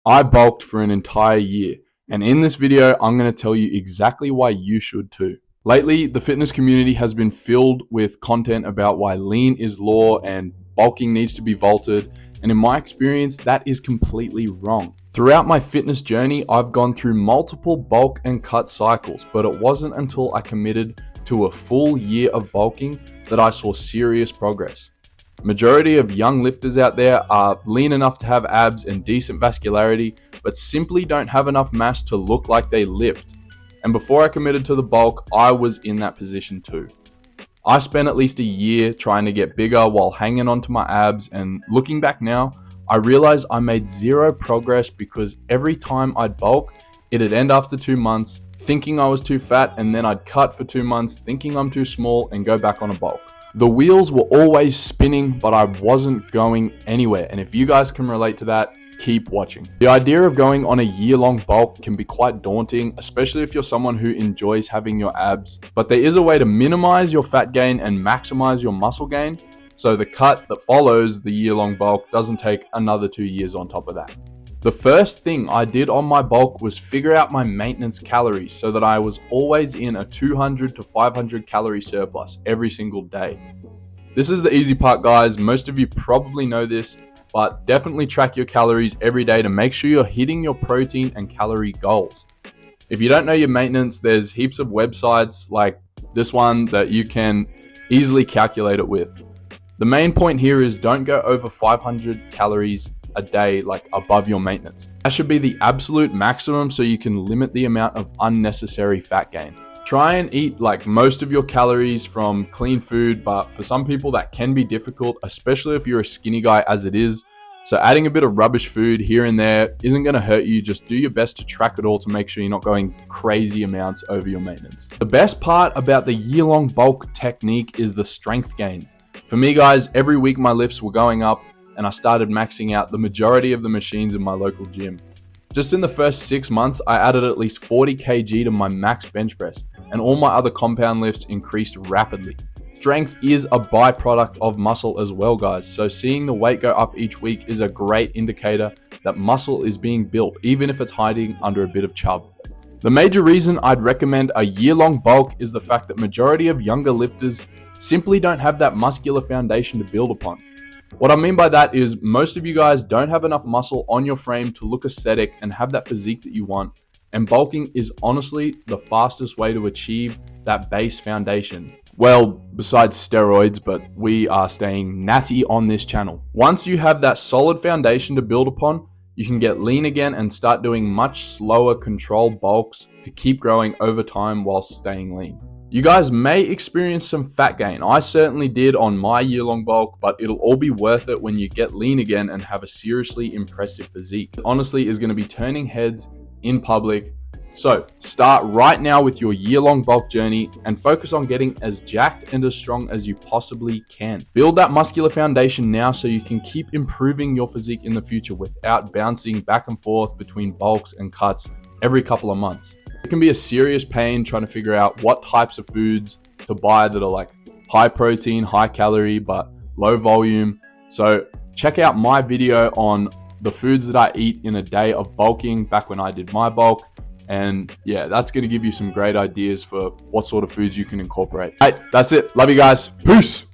I bulked for an entire year, and in this video, I'm going to tell you exactly why you should too. Lately, the fitness community has been filled with content about why lean is law and bulking needs to be vaulted, and in my experience, that is completely wrong. Throughout my fitness journey, I've gone through multiple bulk and cut cycles, but it wasn't until I committed to a full year of bulking that I saw serious progress. Majority of young lifters out there are lean enough to have abs and decent vascularity, but simply don't have enough mass to look like they lift. And before I committed to the bulk, I was in that position too. I spent at least a year trying to get bigger while hanging on to my abs, and looking back now, I realized I made zero progress because every time I'd bulk, it'd end after 2 months thinking I was too fat, and then I'd cut for 2 months thinking I'm too small and go back on a bulk. The wheels were always spinning, but I wasn't going anywhere. And if you guys can relate to that, keep watching. The idea of going on a year-long bulk can be quite daunting, especially if you're someone who enjoys having your abs. But there is a way to minimize your fat gain and maximize your muscle gain, so the cut that follows the year-long bulk doesn't take another 2 years on top of that. The first thing I did on my bulk was figure out my maintenance calories so that I was always in a 200 to 500 calorie surplus every single day. This is the easy part, guys. Most of you probably know this, but definitely track your calories every day to make sure you're hitting your protein and calorie goals. If you don't know your maintenance, there's heaps of websites like this one that you can easily calculate it with. The main point here is don't go over 500 calories a day, like above your maintenance. That should be the absolute maximum so you can limit the amount of unnecessary fat gain. Try and eat like most of your calories from clean food, but for some people that can be difficult, especially if you're a skinny guy as it is. So adding a bit of rubbish food here and there isn't going to hurt you. Just do your best to track it all to make sure you're not going crazy amounts over your maintenance. The best part about the year-long bulk technique is the strength gains. For me, guys, every week my lifts were going up, and I started maxing out the majority of the machines in my local gym. Just in the first 6 months, I added at least 40 kg to my max bench press, and all my other compound lifts increased rapidly. Strength is a byproduct of muscle as well, guys, so seeing the weight go up each week is a great indicator that muscle is being built, even if it's hiding under a bit of chub. The major reason I'd recommend a year-long bulk is the fact that majority of younger lifters simply don't have that muscular foundation to build upon. What I mean by that is most of you guys don't have enough muscle on your frame to look aesthetic and have that physique that you want, and bulking is honestly the fastest way to achieve that base foundation. Well, besides steroids, but we are staying natty on this channel. Once you have that solid foundation to build upon, you can get lean again and start doing much slower controlled bulks to keep growing over time while staying lean. You guys may experience some fat gain. I certainly did on my year-long bulk, but it'll all be worth it when you get lean again and have a seriously impressive physique. It honestly is going to be turning heads in public. So start right now with your year-long bulk journey and focus on getting as jacked and as strong as you possibly can. Build that muscular foundation now so you can keep improving your physique in the future without bouncing back and forth between bulks and cuts every couple of months. It can be a serious pain trying to figure out what types of foods to buy that are like high protein, high calorie, but low volume. So check out my video on the foods that I eat in a day of bulking back when I did my bulk. And yeah, that's going to give you some great ideas for what sort of foods you can incorporate. Hey, that's it. Love you guys. Peace.